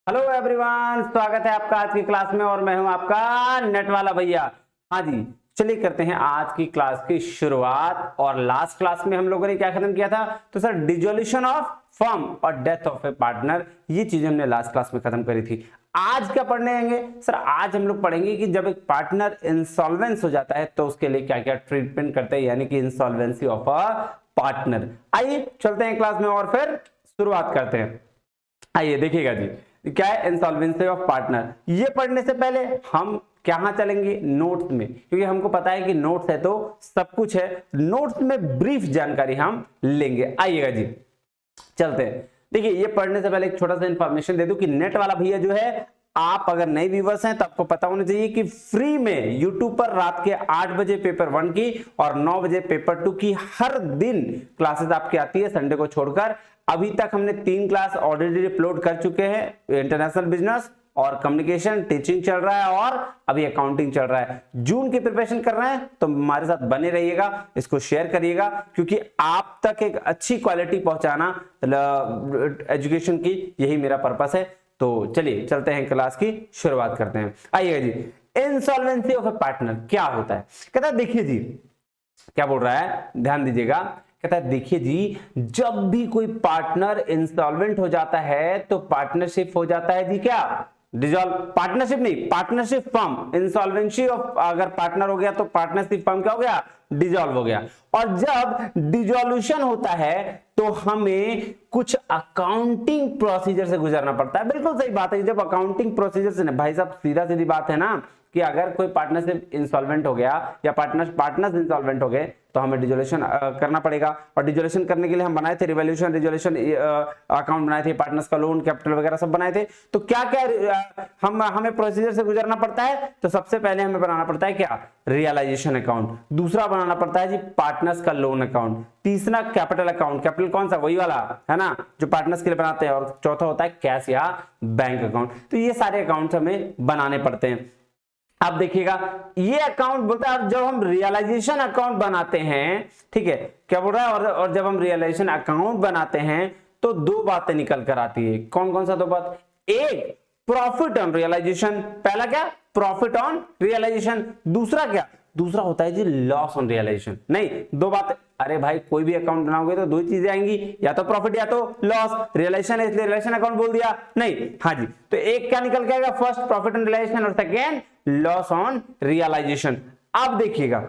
Hello everyone, स्वागत है आपका आज की क्लास में और मैं हूं आपका नेट वाला भैया। हाँ जी, चलिए करते हैं आज की क्लास की शुरुआत। और लास्ट क्लास में हम लोगों ने क्या खत्म किया था? तो सर डिसोल्यूशन ऑफ फर्म और डेथ ऑफ ए पार्टनर, ये चीज हमने लास्ट क्लास में खत्म करी थी। आज क्या पढ़ने आएंगे सर? आज हम लोग पढ़ेंगे कि जब एक पार्टनर इंसॉल्वेंस हो जाता है तो उसके लिए क्या क्या ट्रीटमेंट करते हैं, यानी कि इंसॉल्वेंसी ऑफ अ पार्टनर। आइए चलते हैं क्लास में और फिर शुरुआत करते हैं। आइए देखिएगा जी, क्या है इंसॉल्वेंसी ऑफ पार्टनर। ये पढ़ने से पहले हम कहां चलेंगे? नोट्स में, क्योंकि हमको पता है कि नोट्स है तो सब कुछ है। नोट्स में ब्रीफ जानकारी हम लेंगे। आइएगा जी, चलते हैं। देखिए, ये पढ़ने से पहले एक छोटा सा इंफॉर्मेशन दे दूं कि नेट वाला भैया जो है, आप अगर नए व्यूवर्स हैं तो आपको पता होना चाहिए कि फ्री में यूट्यूब पर रात के 8 बजे पेपर 1 की और 9 बजे पेपर 2 की हर दिन क्लासेस आपकी आती है, संडे को छोड़कर। अभी तक हमने 3 क्लास ऑलरेडी अपलोड कर चुके हैं। इंटरनेशनल बिजनेस और कम्युनिकेशन टीचिंग चल रहा है और अभी अकाउंटिंग चल रहा है। जून की प्रिपरेशन कर रहे हैं तो हमारे साथ बने रहिएगा, इसको शेयर करिएगा, क्योंकि आप तक एक अच्छी क्वालिटी पहुंचाना एजुकेशन की, यही मेरा पर्पस है। तो चलिए चलते हैं, क्लास की शुरुआत करते हैं। आइएगा जी, इंसॉल्वेंसी ऑफ ए पार्टनर क्या होता है? कहता है देखिए जी, क्या बोल रहा है, ध्यान दीजिएगा। कहता है देखिए जी, जब भी कोई पार्टनर इंसॉल्वेंट हो जाता है तो पार्टनरशिप हो जाता है जी क्या? डिजॉल्व। पार्टनरशिप नहीं, पार्टनरशिप फर्म। इंसॉल्वेंसी ऑफ अगर पार्टनर हो गया तो पार्टनरशिप फर्म क्या हो गया? डिजॉल्व हो गया। और जब डिजोल्यूशन होता है तो हमें कुछ अकाउंटिंग प्रोसीजर से गुजरना पड़ता है। बिल्कुल सही बात है। जब अकाउंटिंग प्रोसीजर से, भाई साहब सीधा सीधी बात है ना, कि अगर कोई पार्टनरशिप इंसॉल्वेंट हो गया या पार्टनर्स इंसॉल्वेंट हो गए तो हमें डिसोल्यूशन करना पड़ेगा। और डिसोल्यूशन करने के लिए हम बनाए थे रिवॉल्यूशन रिजोल्यूशन अकाउंट बनाए थे, पार्टनर्स का लोन कैपिटल वगैरह सब बनाए थे। तो क्या क्या हमें प्रोसीजर से गुजरना पड़ता है? तो सबसे पहले हमें बनाना पड़ता है क्या? Realization account. दूसरा बनाना पड़ता है जी पार्टनर्स का लोन अकाउंट। तीसरा कैपिटल अकाउंट। कैपिटल कौन सा? वही वाला है ना जो पार्टनर्स के लिए बनाते हैं। और चौथा होता है कैश या बैंक अकाउंट। तो ये सारे अकाउंट हमें बनाने पड़ते हैं। अब देखिएगा, ये अकाउंट बोलता है जब हम रियलाइजेशन अकाउंट बनाते हैं, ठीक है, क्या बोल रहा है? और जब हम रियलाइजेशन अकाउंट बनाते हैं तो दो बातें निकल कर आती है। कौन कौन सा दो बात? एक, प्रॉफिट ऑन रियलाइजेशन। पहला क्या? Profit on realization. दूसरा क्या? दूसरा होता है जी लॉस ऑन रियलाइजेशन। नहीं, दो बातें। अरे भाई, कोई भी अकाउंट बनाओगे तो दो चीजें आएंगी, या तो प्रॉफिट या तो लॉस। रियलाइजेशन है इसलिए रियलाइजेशन अकाउंट बोल दिया? नहीं। हाँ जी, तो एक क्या निकल के आएगा? फर्स्ट प्रॉफिट ऑन रियलाइजेशन और सेकेंड लॉस ऑन रियलाइजेशन। अब देखिएगा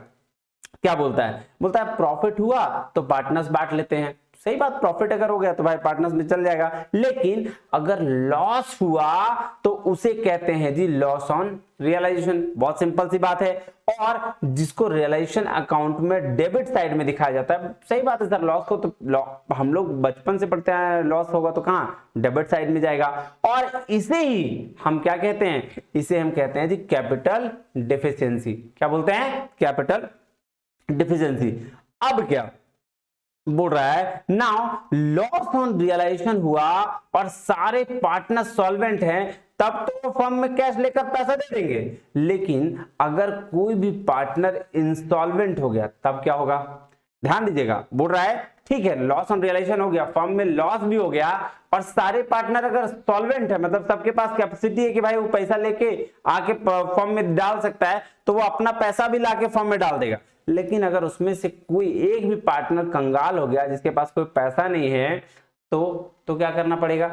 क्या बोलता है। बोलता है प्रॉफिट हुआ तो पार्टनर्स बांट लेते हैं। सही बात, प्रॉफिट अगर हो गया तो भाई पार्टनर्स में चल जाएगा। लेकिन अगर लॉस हुआ तो उसे कहते हैं जी लॉस ऑन रियलाइजेशन। बहुत सिंपल सी बात है। और जिसको रियलाइजेशन अकाउंट में डेबिट साइड में दिखाया जाता है। सही बात है सर, लॉस को तो हम लोग बचपन से पढ़ते हैं, लॉस होगा तो कहां? डेबिट साइड में जाएगा। और इसे ही हम क्या कहते हैं? इसे हम कहते हैं जी कैपिटल डेफिशिएंसी। क्या बोलते हैं? Capital deficiency. अब क्या बोल रहा है? नाउ लॉस ऑन रियलाइजेशन हुआ और सारे पार्टनर सॉल्वेंट हैं, तब तो फर्म में कैश लेकर पैसा दे देंगे। लेकिन अगर कोई भी पार्टनर इंसॉल्वेंट हो गया तब क्या होगा? ध्यान दीजिएगा, बोल रहा है ठीक है लॉस ऑन रियलाइजेशन हो गया, फर्म में लॉस भी हो गया, और सारे पार्टनर अगर सॉल्वेंट है, मतलब सबके पास कैपेसिटी है कि भाई वो पैसा लेके आके फर्म में डाल सकता है, तो वो अपना पैसा भी लाके फर्म में डाल देगा। लेकिन अगर उसमें से कोई एक भी पार्टनर कंगाल हो गया, जिसके पास कोई पैसा नहीं है, तो क्या करना पड़ेगा?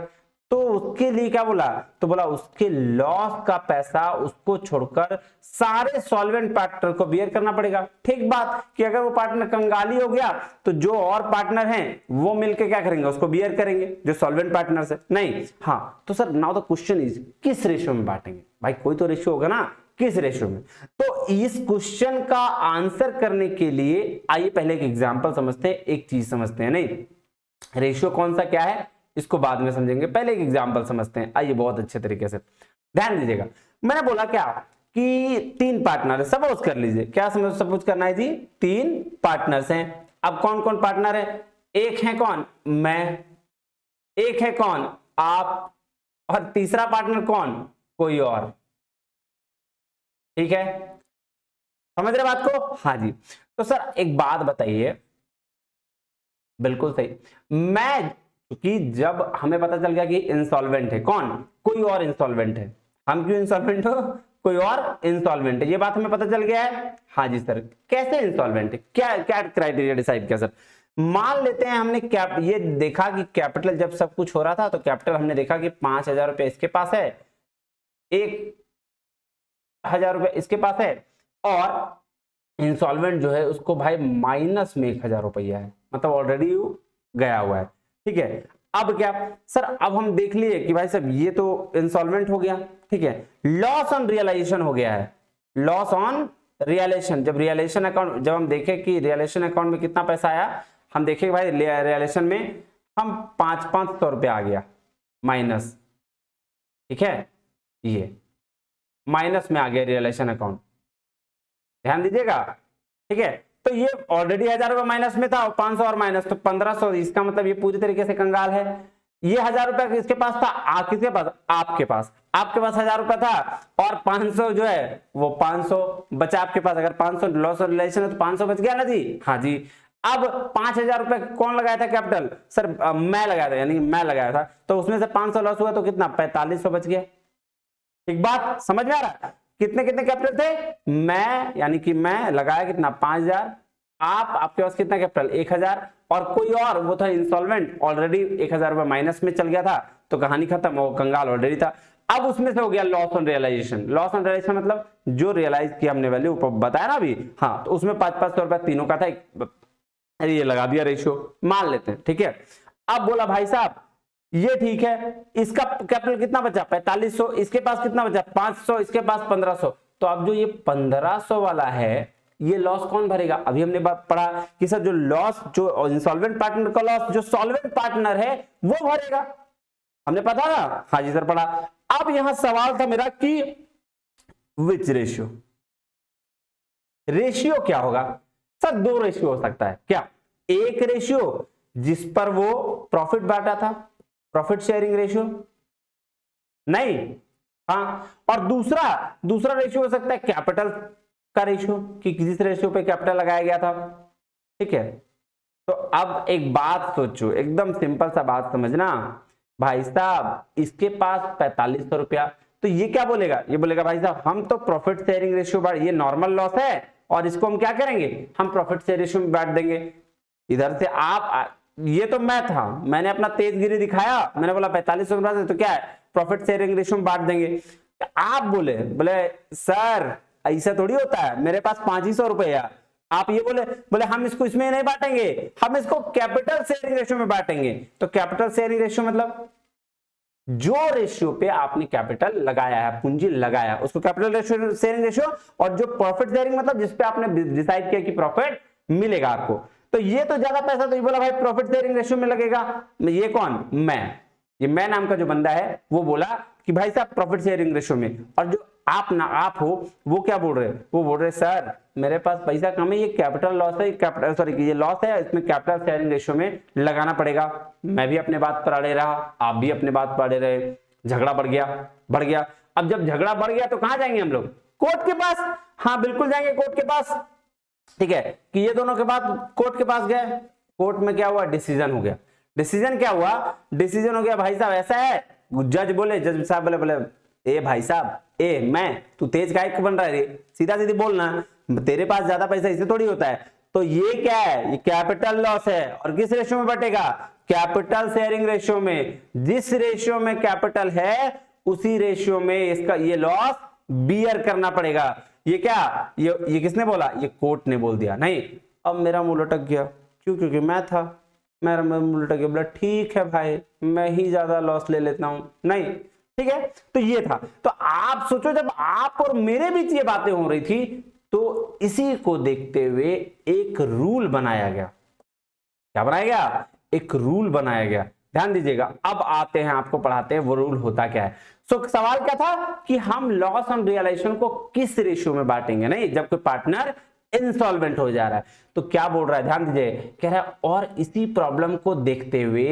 तो उसके लिए क्या बोला? तो बोला उसके लॉस का पैसा उसको छोड़कर सारे सॉल्वेंट पार्टनर को बियर करना पड़ेगा। ठीक बात, कि अगर वो पार्टनर कंगाली हो गया तो जो और पार्टनर हैं वो मिलकर क्या करेंगे? उसको बियर करेंगे, जो सॉल्वेंट पार्टनर है। नहीं, हाँ, तो sir now the question is किस रेशियो में बांटेंगे? भाई कोई तो रेशियो होगा ना, किस रेशियो में? तो इस क्वेश्चन का आंसर करने के लिए आइए पहले एक एग्जांपल समझते हैं, एक चीज समझते हैं। नहीं, रेशियो कौन सा क्या है इसको बाद में समझेंगे, पहले एक एग्जांपल समझते हैं। आइए बहुत अच्छे तरीके से ध्यान दीजिएगा। मैंने बोला क्या कि 3 पार्टनर है। सपोज कर लीजिए, क्या सपोज करना है जी? 3 पार्टनर्स हैं। अब कौन कौन पार्टनर है? एक है कौन? मैं। एक है कौन? आप। और तीसरा पार्टनर कौन? कोई और। ठीक है, समझ रहे बात को? हाँ जी। तो सर एक बात बताइए, बिल्कुल सही। मैं क्योंकि जब हमें पता चल गया कि इंसॉल्वेंट है, कौन, कोई और इंसॉल्वेंट है, हम क्यों इंसॉल्वेंट हो, कोई और इंसॉल्वेंट है, ये बात हमें पता चल गया है। हाँ जी सर, कैसे इंसॉल्वेंट है, क्या क्या क्राइटेरिया डिसाइड किया सर। मान लेते हैं हमने ये देखा कि कैपिटल जब सब कुछ हो रहा था तो कैपिटल हमने देखा कि 5,000 रुपए इसके पास है, 1,000 रुपए इसके पास है, और इंसॉल्वेंट जो है उसको भाई माइनस में 1,000 रुपया है, मतलब ऑलरेडी गया हुआ है। ठीक है, अब क्या सर, अब हम देख लिए कि भाई साहब ये तो इंसॉल्वेंट हो गया। ठीक है, लॉस ऑन रियलाइजेशन हो गया है, लॉस ऑन रियलाइजेशन। जब रियलाइजेशन अकाउंट, जब हम देखें कि रियलाइजेशन अकाउंट में कितना पैसा आया, हम देखें भाई रियलाइजेशन में हम 500 रुपया आ गया माइनस। ठीक है, ये माइनस में आ गया रियलाइजेशन अकाउंट, ध्यान दीजिएगा। ठीक है, तो ये ऑलरेडी 1,000 रुपए माइनस में था और 500 और माइनस तो 1,500, इसका मतलब ये पूरी तरीके से कंगाल है। ये 1,000 रुपया किसके पास था, किसके पास, आपके पास 1,000 रुपया था और 500 जो है वो 500 बचा आपके पास। अगर 500 लॉस और रिलेशन है तो 500 बच गया ना जी। हाँ जी, अब 5,000 रुपए कौन लगाया था कैपिटल, सर मैं लगाया था, यानी मैं लगाया था, तो उसमें से 500 लॉस हुआ तो कितना, 4,500 बच गया। एक बात समझ में आ रहा है, कितने कितने कैपिटल थे, मैं यानी कि मैं लगाया कितना 5,000, आपके पास कितना कैपिटल 1,000, और कोई और वो था इंसॉल्वेंट, ऑलरेडी 1,000 रुपए माइनस में चल गया था, तो कहानी खत्म, वो कंगाल ऑलरेडी था। अब उसमें से हो गया loss on realization. Loss on realization मतलब जो रियलाइज किया हमने वैल्यू बताया ना अभी, हाँ, तो उसमें 500 रुपया तीनों का था, ये लगा दिया रेशियो, मान लेते हैं। ठीक है, अब बोला भाई साहब ये ठीक है, इसका कैपिटल कितना बचा 4,500, इसके पास कितना बचा 500, इसके पास 1,500, तो अब जो ये 1,500 वाला है ये लॉस कौन भरेगा। अभी हमने बात पढ़ा कि सर जो लॉस, जो इंसॉल्वेंट पार्टनर का लॉस जो सॉल्वेंट पार्टनर है वो भरेगा, हमने पता ना। हाँ जी सर पढ़ा। अब यहां सवाल था मेरा कि विच रेशियो, रेशियो क्या होगा सर, 2 रेशियो हो सकता है क्या, एक रेशियो जिस पर वो प्रॉफिट बांटा था, प्रॉफिट शेयरिंग रेशियो, नहीं, हाँ, और दूसरा रेशियो हो सकता है कैपिटल का रेशियो, कि किस रेशियो पे कैपिटल लगाया गया था। ठीक है, तो अब एक बात सोचो, एकदम सिंपल सा बात समझना भाई साहब, इसके पास 4,500 रुपया, तो ये क्या बोलेगा, ये बोलेगा भाई साहब हम तो प्रॉफिट शेयरिंग रेशियो, ये नॉर्मल लॉस है और इसको हम क्या करेंगे, हम प्रॉफिट शेयरिंग रेशियो में बांट देंगे। इधर से आप, ये तो मैं था, मैंने अपना तेजगिरी दिखाया, मैंने बोला 4,500 रुपया, तो क्या है प्रॉफिट शेयरिंग रेशियो में बांट देंगे। आप बोले सर ऐसा थोड़ी होता है, मेरे पास 500 रुपया, आप ये बोले हम इसको इसमें नहीं बांटेंगे, हम इसको कैपिटल शेयरिंग रेशियो में बांटेंगे। तो कैपिटल शेयरिंग रेशियो मतलब जो रेशियो पे आपने कैपिटल लगाया है, पूंजी लगाया, उसको कैपिटल रेशियो शेयरिंग रेशियो, और जो प्रॉफिट शेयरिंग मतलब जिसपे आपने डिसाइड किया कि प्रॉफिट मिलेगा आपको, तो ये तो ज्यादा पैसा, तो ये बोला भाई प्रॉफिट शेयरिंग रेशियो में लगेगा। ये कौन, ये मैं नाम का जो बंदा है वो बोला कि भाई साहब प्रॉफिट शेयरिंग रेशियो में, और जो आप हो वो क्या बोल रहे, वो बोल रहे सर मेरे पास पैसा कम है, ये कैपिटल लॉस है, कैपिटल सॉरी ये लॉस है, इसमें कैपिटल शेयरिंग रेशियो में लगाना पड़ेगा। मैं भी अपने बात पर अड़े रहा, आप भी अपने बात पर अड़े रहे, झगड़ा बढ़ गया। अब जब झगड़ा बढ़ गया तो कहां जाएंगे हम लोग, कोर्ट के पास। हाँ बिल्कुल जाएंगे कोर्ट के पास। ठीक है, कि ये दोनों के बाद कोर्ट के पास गए, कोर्ट में क्या हुआ, डिसीजन हो गया। डिसीजन क्या हुआ, डिसीजन हो गया भाई साहब ऐसा है, जज साहब बोले ए भाई साहब, मैं तू तेज काहे बन रहा है, सीधा सीधी बोलना, तेरे पास ज्यादा पैसा इसे थोड़ी होता है। तो ये क्या है, ये कैपिटल लॉस है, और किस रेशियो में बटेगा, कैपिटल शेयरिंग रेशियो में। जिस रेशियो में कैपिटल है उसी रेशियो में इसका ये लॉस बियर करना पड़ेगा। ये क्या, ये किसने बोला, ये कोर्ट ने बोल दिया। नहीं, अब मेरा मुंह लटक गया, क्यों, क्योंकि मैं था, मेरा मुंह लटक गया, बोला ठीक है भाई मैं ही ज्यादा लॉस ले लेता हूं। नहीं, ठीक है, तो ये था। तो आप सोचो जब आप और मेरे बीच ये बातें हो रही थी, तो इसी को देखते हुए एक रूल बनाया गया। क्या बनाया गया, एक रूल बनाया गया। ध्यान दीजिएगा, अब आते हैं आपको पढ़ाते हैं वो रूल होता क्या है। सवाल क्या था कि हम लॉस ऑन रियलाइजेशन को किस रेशियो में बांटेंगे, नहीं जब कोई पार्टनर इंसॉल्वेंट हो जा रहा है। तो क्या बोल रहा है, ध्यान दीजिए, कह रहा है और इसी प्रॉब्लम को देखते हुए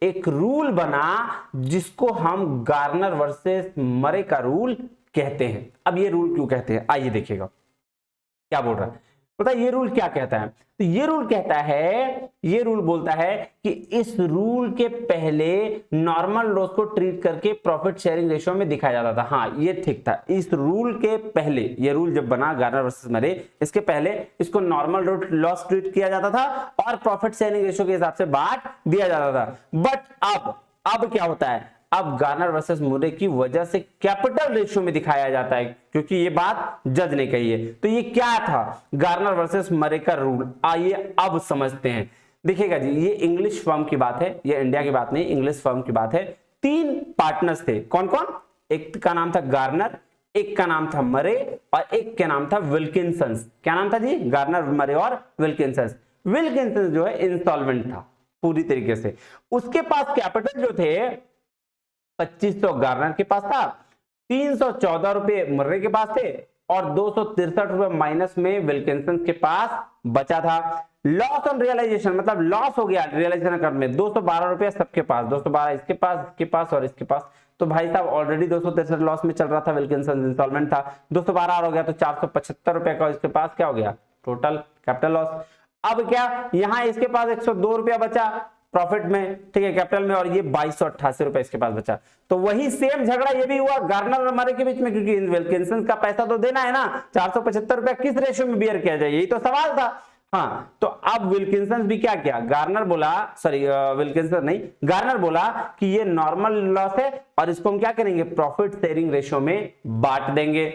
एक रूल बना जिसको हम गार्नर वर्सेस मरे का रूल कहते हैं। अब ये रूल क्यों कहते हैं, आइए देखिएगा क्या बोल रहा है। पता है ये रूल क्या कहता है? तो ये रूल कहता है, ये रूल बोलता है कि इस रूल के पहले नॉर्मल लॉस को ट्रीट करके प्रॉफिट शेयरिंग रेशियो में दिखाया जाता था। हाँ ये ठीक था, इस रूल के पहले, ये रूल जब बना गार्नर वर्सेस मरे, इसके पहले इसको नॉर्मल लॉस ट्रीट किया जाता था और प्रॉफिट शेयरिंग रेशियो के हिसाब से बांट दिया जाता था। बट अब क्या होता है? अब गार्नर वर्सेस मुरे की वजह से कैपिटल रेशियो में दिखाया जाता है, क्योंकि ये बात जज ने कही है। तो ये क्या था? गार्नर वर्सेस मरे का रूल। आइए अब समझते हैं। देखिएगा जी, ये इंग्लिश फर्म की बात है, ये इंडिया की बात नहीं, इंग्लिश फर्म की बात है। 3 पार्टनर्स थे, कौन कौन? एक का नाम था गार्नर, एक का नाम था मरे और एक का नाम था विल्किंसंस। क्या नाम था जी? गार्नर, मरे और विल्किंसंस। विल्किंसंस जो है इंसॉल्वेंट था पूरी तरीके से। उसके पास कैपिटल जो थे 2500 गार्नर के पास था, 314 रुपए मर्रे के पास थे और 263 रुपए माइनस में विल्किंसन के पास बचा था। लॉस ऑन रियलाइजेशन मतलब लॉस हो गया रियलाइजेशन अकाउंट में 212 रुपए सबके पास, 212 इसके पास और इसके पास। तो भाई साहब ऑलरेडी 263 लॉस में चल रहा था, विल्किंसन इंस्टॉलमेंट था, 212 और हो गया तो 475 रुपए का इसके पास क्या हो गया? Total capital loss. अब क्या, यहां इसके पास 102 रुपया बचा प्रॉफिट में, ठीक है, कैपिटल में, और ये 2288 रुपए इसके पास बचा। तो वही सेम झगड़ा ये भी हुआ गार्नर और मरे के बीच में, क्योंकि विल्किंसन का पैसा तो देना है ना। 475 रुपया किस रेशियो में बियर किया जाए, यही तो सवाल था। हाँ, तो अब विल्किंसन भी क्या किया? गार्नर बोला, सॉरी विल्किंसन नहीं, गार्नर बोला कि ये नॉर्मल लॉस है और इसको हम क्या करेंगे? प्रॉफिट शेयरिंग रेशियो में बांट देंगे।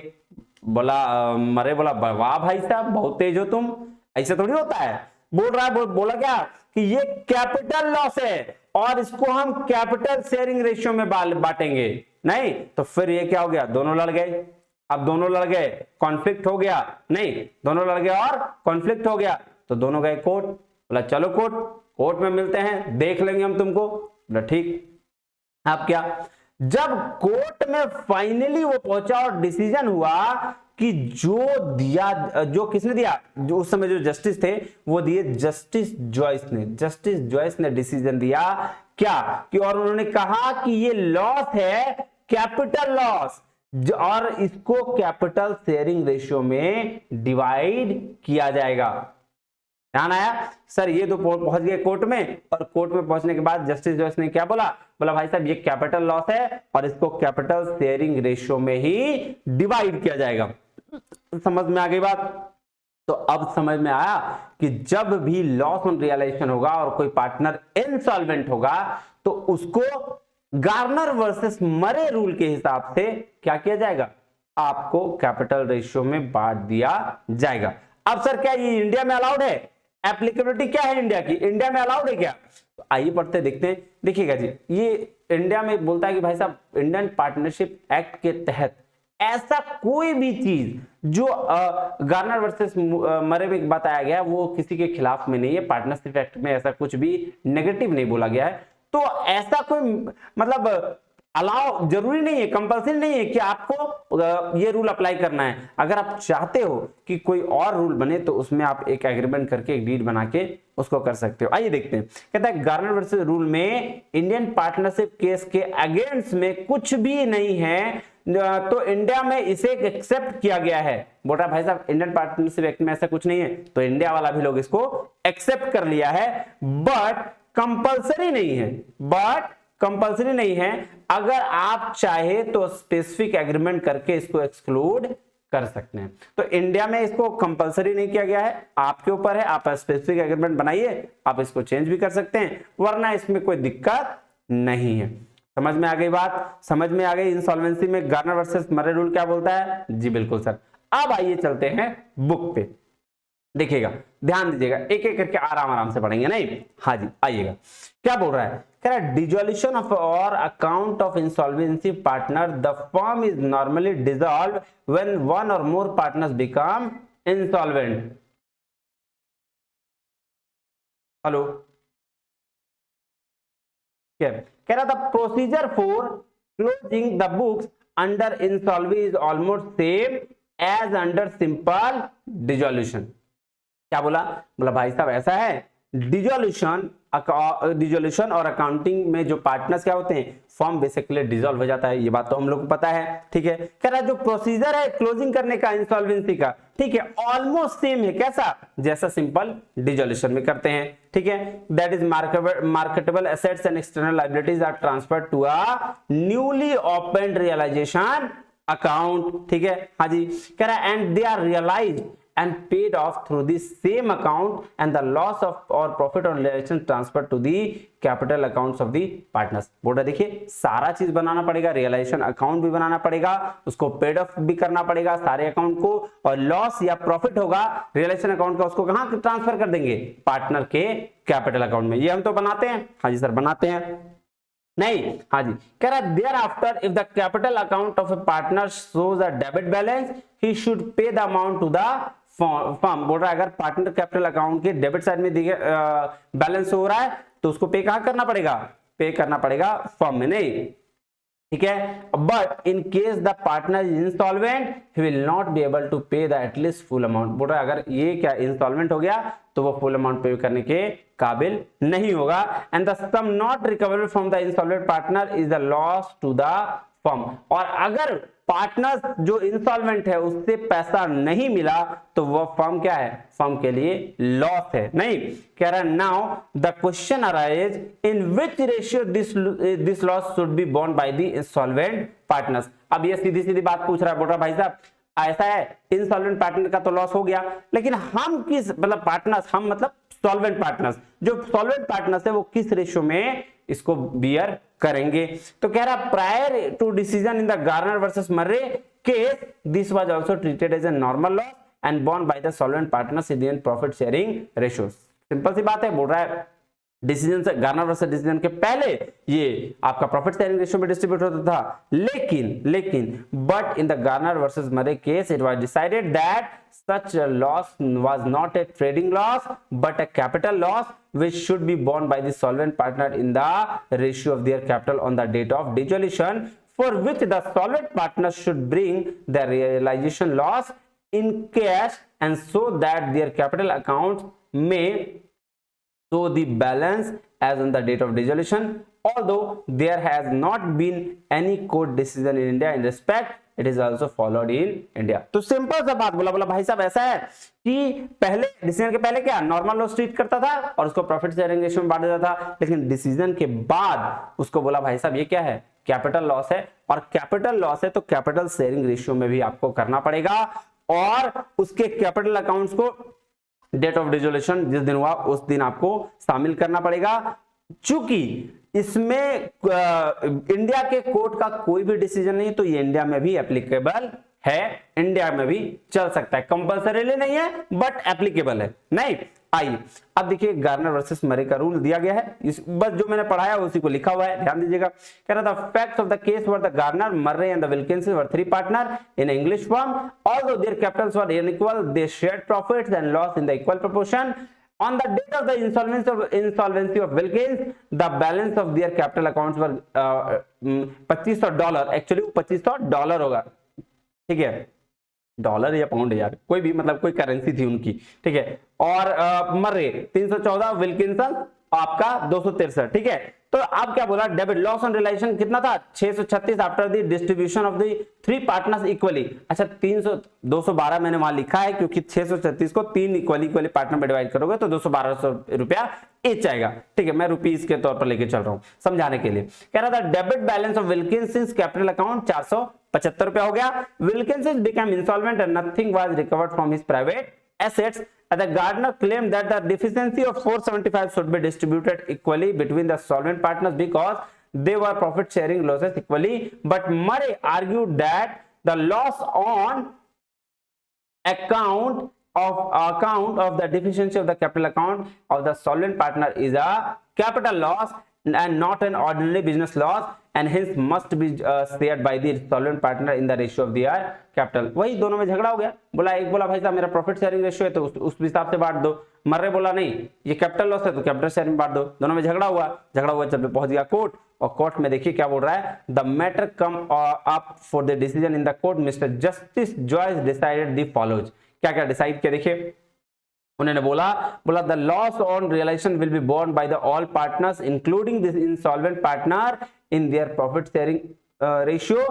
बोला मरे बोला वाह भाई साहब बहुत तेज हो तुम, ऐसा थोड़ी होता है। बोल रहा है, बोला क्या कि ये कैपिटल लॉस है और इसको हम कैपिटल शेयरिंग रेशियो में बांटेंगे। नहीं तो फिर ये क्या हो गया? दोनों लड़ गए। अब दोनों लड़ गए, कॉन्फ्लिक्ट हो गया। नहीं, दोनों लड़ गए और कॉन्फ्लिक्ट हो गया, तो दोनों गए कोर्ट। बोला चलो कोर्ट में मिलते हैं, देख लेंगे हम तुमको। बोला ठीक। अब क्या, जब कोर्ट में फाइनली वो पहुंचा और डिसीजन हुआ कि जो किसने दिया, जो उस समय जो जस्टिस थे वो दिए जस्टिस जॉयस ने डिसीजन दिया क्या कि, और उन्होंने कहा कि ये लॉस है कैपिटल लॉस और इसको कैपिटल शेयरिंग रेशियो में डिवाइड किया जाएगा। ध्यान आया? सर ये तो पहुंच गए कोर्ट में, और कोर्ट में पहुंचने के बाद जस्टिस जॉयस ने क्या बोला? बोला भाई साहब ये कैपिटल लॉस है और इसको कैपिटल शेयरिंग रेशियो में ही डिवाइड किया जाएगा। समझ में आ गई बात? तो अब समझ में आया कि जब भी लॉस ऑन रियलाइजेशन होगा और कोई पार्टनर इंसॉल्वेंट होगा तो उसको गार्नर वर्सेस मरे रूल के हिसाब से क्या किया जाएगा? आपको कैपिटल रेशियो में बांट दिया जाएगा। अब सर क्या ये इंडिया में अलाउड है? एप्लीकेबिलिटी क्या है इंडिया की? इंडिया में अलाउड है क्या? तो आइए पढ़ते देखते हैं। देखिएगा जी, ये इंडिया में बोलता है कि भाई साहब इंडियन पार्टनरशिप एक्ट के तहत ऐसा कोई भी चीज जो गार्नर वर्सेस मरे में बताया गया वो किसी के खिलाफ में नहीं है। पार्टनरशिप एक्ट में ऐसा कुछ भी नेगेटिव नहीं बोला गया है। तो ऐसा कोई मतलब अलाउ जरूरी नहीं है, कंपल्सरी नहीं है कि आपको ये रूल अप्लाई करना है। अगर आप चाहते हो कि कोई और रूल बने तो उसमें आप एक एग्रीमेंट करके एक डीड बना के उसको कर सकते हो। आइए देखते हैं। कहता है गार्नर वर्सेस रूल में इंडियन पार्टनरशिप केस के अगेंस्ट में कुछ भी नहीं है, तो इंडिया में इसे एक्सेप्ट किया गया है। बोल रहा भाई साहब इंडियन पार्टनरशिप एक्ट में ऐसा कुछ नहीं है, तो इंडिया वाला भी लोग इसको एक्सेप्ट कर लिया है। बट कंपल्सरी नहीं है, अगर आप चाहे तो स्पेसिफिक एग्रीमेंट करके इसको एक्सक्लूड कर सकते हैं। तो इंडिया में इसको कंपल्सरी नहीं किया गया है, आपके ऊपर है, आप स्पेसिफिक एग्रीमेंट बनाइए, आप इसको चेंज भी कर सकते हैं, वरना इसमें कोई दिक्कत नहीं है। समझ में आ गई बात? समझ में आ गई इंसॉल्वेंसी में गार्नर वर्सेस मरे रूल क्या बोलता है? जी बिल्कुल सर। अब आइए चलते हैं बुक पे। देखिएगा, ध्यान दीजिएगा, एक एक करके आराम से पढ़ेंगे। नहीं, हाँ जी, आइएगा। क्या बोल रहा है? कह रहा है dissolution of or account of insolvency partner, the firm is normally dissolve when one or more partners become insolvent. Hello, क्या कह रहा था? Procedure for closing the books under insolvency is almost same as under simple dissolution. क्या बोला? बोला भाई साहब ऐसा है, डिजोल्यूशन और अकाउंटिंग में जो पार्टनर्स क्या होते हैं, फर्म बेसिकली डिसॉल्व हो जाता है, ये बात तो हम लोग को पता है। ठीक है, कह रहा है जो प्रोसीजर है क्लोजिंग करने का इंसॉल्वेंसी का, ठीक है, ऑलमोस्ट सेम है, कैसा, जैसा सिंपल डिसोल्यूशन में करते हैं। ठीक है, that is marketable assets and external liabilities are transferred to a newly opened realization account. ठीक है, हाँ जी, कह रहा है and they are realized and paid off through the same account and the loss of or profit on realization transferred to the capital accounts of the partners। बोल रहा देखिए सारा चीज बनाना पड़ेगा, रियलाइजेशन अकाउंट भी बनाना पड़ेगा, उसको पेड ऑफ भी करना पड़ेगा सारे अकाउंट को, और लॉस या प्रॉफिट होगा रियलाइजेशन अकाउंट का, उसको कहां ट्रांसफर कर देंगे, पार्टनर के कैपिटल अकाउंट में। ये हम तो बनाते हैं, हाँ जी सर बनाते हैं, नहीं, हाँ जी, कह रहा है thereafter if the capital account of a partner shows a debit balance he should pay the amount to the firm. बोल रहा है अगर पार्टनर कैपिटल अकाउंट के डेबिट साइड में बैलेंस हो रहा है तो उसको पे कहां करना पड़ेगा, पे करना पड़ेगा फर्म में, नहीं। ठीक है, but in case the partner is insolvent he will not be able to pay the at least full amount. बोल रहा है अगर ये क्या इंस्टॉलमेंट हो गया तो वो फुल अमाउंट पे करने के काबिल नहीं होगा। And the sum not recoverable from the installment partner is the loss to the firm. और अगर पार्टनर जो इंस्टॉलमेंट है उससे पैसा नहीं मिला तो वह फर्म क्या है, फर्म के लिए लॉस है, नहीं। कह रहा है now the question arise in which ratio this loss should be borne by the installment partners. अब ये सीधी सीधी बात पूछ रहा है, बोल रहा भाई साहब ऐसा है इंस्टॉलमेंट पार्टनर का तो लॉस हो गया, लेकिन हम किस, मतलब पार्टनर्स, हम मतलब सॉल्वेंट पार्टनर्स, जो सॉल्वेंट पार्टनर्स है वो किस रेशियो में इसको बियर करेंगे। तो कह रहा prior to decision in the Garner versus Murray case this was also treated as a normal loss and borne by the solvent partners in the profit sharing ratios. Simple सी बात है, बोल रहा है डिसीजन से, गार्नर वर्सेस डिसीजन के पहले ये आपका प्रॉफिट शेयरिंग रेशियो में डिस्ट्रीब्यूट होता था, लेकिन but in the Garner versus Murray case it was decided that such a loss was not a trading loss but a capital loss which should be borne by the solvent partner in the ratio of their capital on the date of dissolution, for which the solvent partner should bring the realization loss in cash and so that their capital accounts may show the balance as on the date of dissolution, although there has not been any court decision in India in respect, it is also followed in India। तो simple सा बात बोला भाई साहब ऐसा है कि पहले डिसीजन के पहले क्या नॉर्मल लॉस ट्रीट करता था और उसको प्रॉफिट शेयरिंग रेशियो में बांट देता था, लेकिन डिसीजन के बाद उसको बोला भाई साहब ये क्या है, कैपिटल लॉस है, और कैपिटल लॉस है तो कैपिटल शेयरिंग रेशियो में भी आपको करना पड़ेगा, और उसके कैपिटल अकाउंट्स को डेट ऑफ डिसोल्यूशन जिस दिन हुआ उस दिन आपको शामिल करना पड़ेगा। चूंकि इसमें इंडिया के कोर्ट का कोई भी डिसीजन नहीं तो ये इंडिया में भी एप्लीकेबल है, इंडिया में भी चल सकता है, कंपल्सरीली नहीं है बट एप्लीकेबल है, नहीं। आइए अब देखिए गार्नर वर्सेस मरे का रूल दिया गया है, इस बस जो मैंने पढ़ाया उसी को लिखा हुआ है, ध्यान दीजिएगा। कह रहा था facts of the case were the Garner, Murray and the Wilkinson were three partner in English firm, although their capitals were unequal they shared profits and loss in the equal proportion. On the date of the insolvency of Wilkins, the balance of their capital accounts were $2500, actually $2500 होगा, ठीक है, dollar या pound यार कोई भी, मतलब कोई currency थी उनकी, ठीक है। और मर्रे 314, विल्किंसन आपका 263, ठीक है। तो अब क्या बोला, डेबिट लॉस ऑन रियलाइजेशन कितना था 636 after the distribution of the three partners equally. अच्छा 212 मैंने वहां लिखा है क्योंकि 636 को तीन इक्वली पार्टनर में डिवाइड करोगे तो 212 रुपया एच आएगा, ठीक है। मैं रुपीस के तौर पर लेके चल रहा हूं समझाने के लिए। कह रहा था debit balance of Wilkinson capital account 475 रुपया हो गया। Wilkinson become insolvent and nothing was recovered from his private assets. The Gardner claimed that the deficiency of 475 should be distributed equally between the solvent partners because they were profit sharing losses equally, but Murray argued that the loss on account of the deficiency of the capital account of the solvent partner is a capital loss and not an ordinary business loss, and hence must be shared by the solvent partner in the ratio of their capital। वही दोनों में झगड़ा हो गया, बोला एक बोला भाई साहब मेरा प्रॉफिट शेयरिंग रेशियो है तो उस हिसाब से बांट दो, मर्रे बोला नहीं ये कैपिटल लॉस है तो कैपिटल शेयर में बांट दो। दोनों में झगड़ा हुआ जब पहुंच गया कोर्ट, और कोर्ट में देखिए क्या बोल रहा है, the matter come up for the decision in the court, mister justice Joyce decided the follows. क्या क्या डिसाइड किया देखिए, उन्होंने बोला the loss on realization will be borne by the all partners including this insolvent partner in their profit sharing ratio.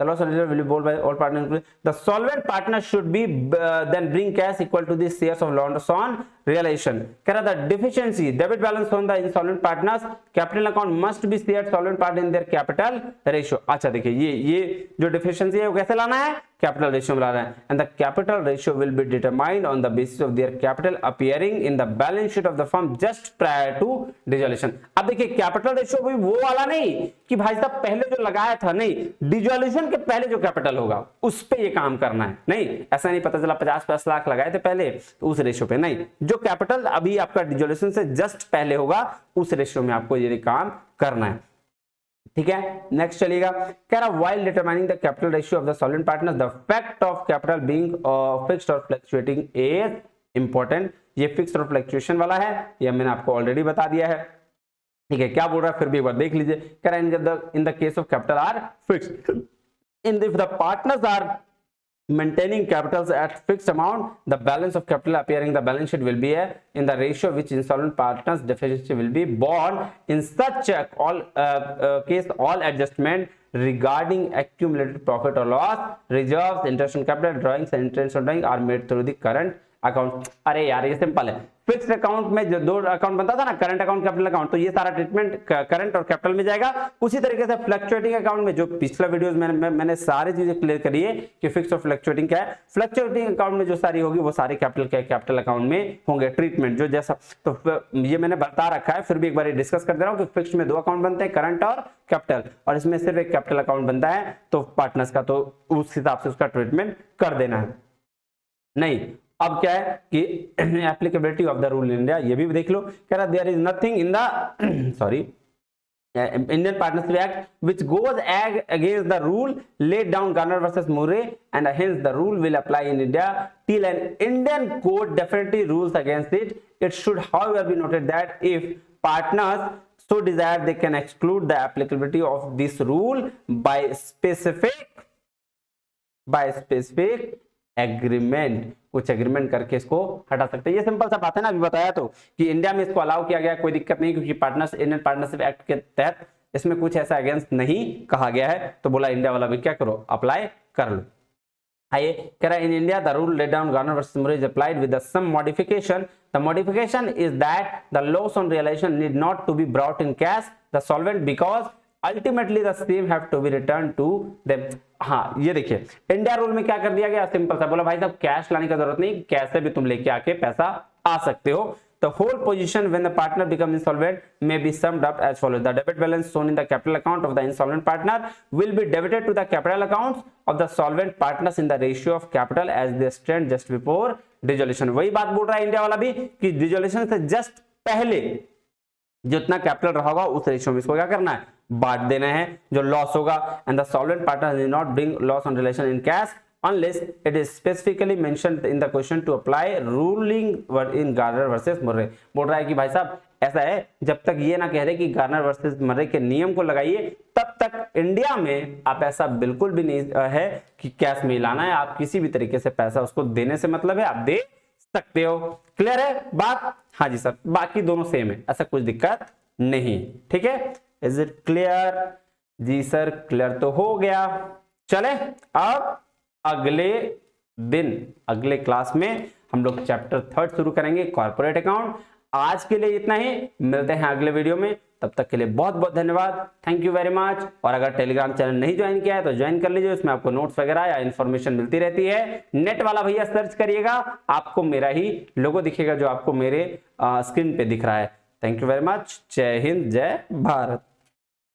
The loss on will be borne by all partners. The solvent partner should be then bring cash equal to the shares of loss on realization. कह रहा the deficiency debit balance on the insolvent partners capital account must be shared solvent partner in their capital ratio. अच्छा देखिए ये जो deficiency है वो कैसे लाना है, capital ratio में लाना है. And the capital ratio will be determined on the basis of their capital appearing in the balance sheet of the firm just prior to dissolution. अब देखिए capital ratio भी वो वाला नहीं कि भाई साहब पहले जो लगाया था, नहीं, dissolution के पहले जो कैपिटल होगा उस पे ये काम करना है. नहीं ऐसा नहीं पता चला 50 लाख लगाए थे पहले तो उस रेशियो पे नहीं, जो कैपिटल अभी आपका डिसोल्यूशन से जस्ट पहले होगा उस रेशियो में आपको ये काम करना है. ठीक है, नेक्स्ट चलिएगा. कह रहा while determining the capital ratio of the solvent partners the fact of capital being fixed और फ्लक्चुएटिंग इज इंपॉर्टेंट. ये फिक्स्ड और फ्लक्चुएशन वाला है, ये मैंने आपको ऑलरेडी बता दिया है. ठीक है, क्या बोल रहा है फिर भी एक बार देख लीजिए. कह रहा है in the case of capital R fixed, if the partners are maintaining capitals at fixed amount, the balance of capital appearing in the balance sheet will be in the ratio which insolvent partners deficiency will be borne. In such case, all adjustment regarding accumulated profit or loss, reserves, interest on capital, drawings and interest on drawing are made through the current account. अरे यार ये simple है. Fixed account में जो दो account बनता था ना, करंट अकाउंट, कैपिटल अकाउंट, तो ये सारा ट्रीटमेंट करंट और कैपिटल में जाएगा. उसी तरीके से फ्लक्चुएटिंग अकाउंट में जो पिछला वीडियोस में मैंने सारी चीजें क्लियर करी है कि फिक्स्ड और फ्लक्चुएटिंग क्या है. फ्लक्चुएटिंग अकाउंट में जो सारी होगी वो सारी कैपिटल अकाउंट में होंगे ट्रीटमेंट जो जैसा. तो ये मैंने बता रखा है, फिर भी एक बार डिस्कस कर दे रहा हूँ कि फिक्स्ड में दो अकाउंट बनते हैं, करंट और कैपिटल, और इसमें सिर्फ एक कैपिटल अकाउंट बनता है. तो पार्टनर्स का तो उस हिसाब से उसका ट्रीटमेंट कर देना है. नहीं अब क्या है कि applicability of the rule in India, ये भी देख लो. कह रहा there is nothing in the sorry Indian Partnership Act which goes against the rule laid down Garner versus Murray, and hence the rule will apply in India till an Indian court definitely rules against it. It should however be noted that if partners so desire they can exclude the applicability of this rule by specific agreement, कुछ agreement करके इसको हटा सकते हैं. ये simple सा बात है ना, अभी बताया तो कि इंडिया में इसको अलाउ किया गया, कोई दिक्कत नहीं, क्योंकि इंडियन पार्टनरशिप एक्ट के तहत इसमें कुछ ऐसा अगेंस्ट नहीं कहा गया है. तो बोला इंडिया वाला भी क्या करो, अप्लाई कर लो. आइए, कह रहा है in India the rule laid down Garner versus Murray is applied with some modification. The modification is that the loss on realisation need not to be brought in cash the solvent because ultimately the same have to be return to them. हाँ ये देखिए India rule में क्या कर दिया गया, simple सा बोला भाई साहब कैश लाने की जरूरत नहीं, कैसे भी तुम लेके आके पैसा आ सकते हो. The whole position when the partner becomes insolvent may be summed up as follows. The debit balance shown in the capital account of the insolvent partner will be debited to the capital accounts of the solvent partners in the ratio of capital as they stand just before dissolution. वही बात बोल रहा है India वाला भी कि dissolution से just पहले जितना कैपिटल रहा होगा उस रेशियो में इसको क्या करना है, बांट देना है जो लॉस होगा. And the solvent partner does not bring loss on relation in cash unless it is specifically mentioned in the question to apply ruling in Garner versus Murray. बोल रहा है कि भाई साहब ऐसा है, जब तक ये ना कह रहे कि गार्नर वर्सेस मर्रे के नियम को लगाइए तब तक इंडिया में आप ऐसा बिल्कुल भी नहीं है कि कैश में लाना है. आप किसी भी तरीके से पैसा उसको देने से मतलब है, आप दे सकते हो. क्लियर है बात? हाँ जी सर, बाकी दोनों सेम है, ऐसा कुछ दिक्कत नहीं. ठीक है, इज इट क्लियर? जी सर क्लियर तो हो गया. चले अब अगले दिन अगले क्लास में हम लोग चैप्टर 3 शुरू करेंगे, कॉर्पोरेट अकाउंट. आज के लिए इतना ही, मिलते हैं अगले वीडियो में. तब तक के लिए बहुत बहुत धन्यवाद, थैंक यू वेरी मच. और अगर टेलीग्राम चैनल नहीं ज्वाइन किया है तो ज्वाइन कर लीजिए, उसमें आपको नोट्स वगैरह या इन्फॉर्मेशन मिलती रहती है. नेट वाला भैया सर्च करिएगा, आपको मेरा ही लोगो दिखेगा जो आपको मेरे स्क्रीन पे दिख रहा है. Thank you very much. जय हिंद, जय भारत.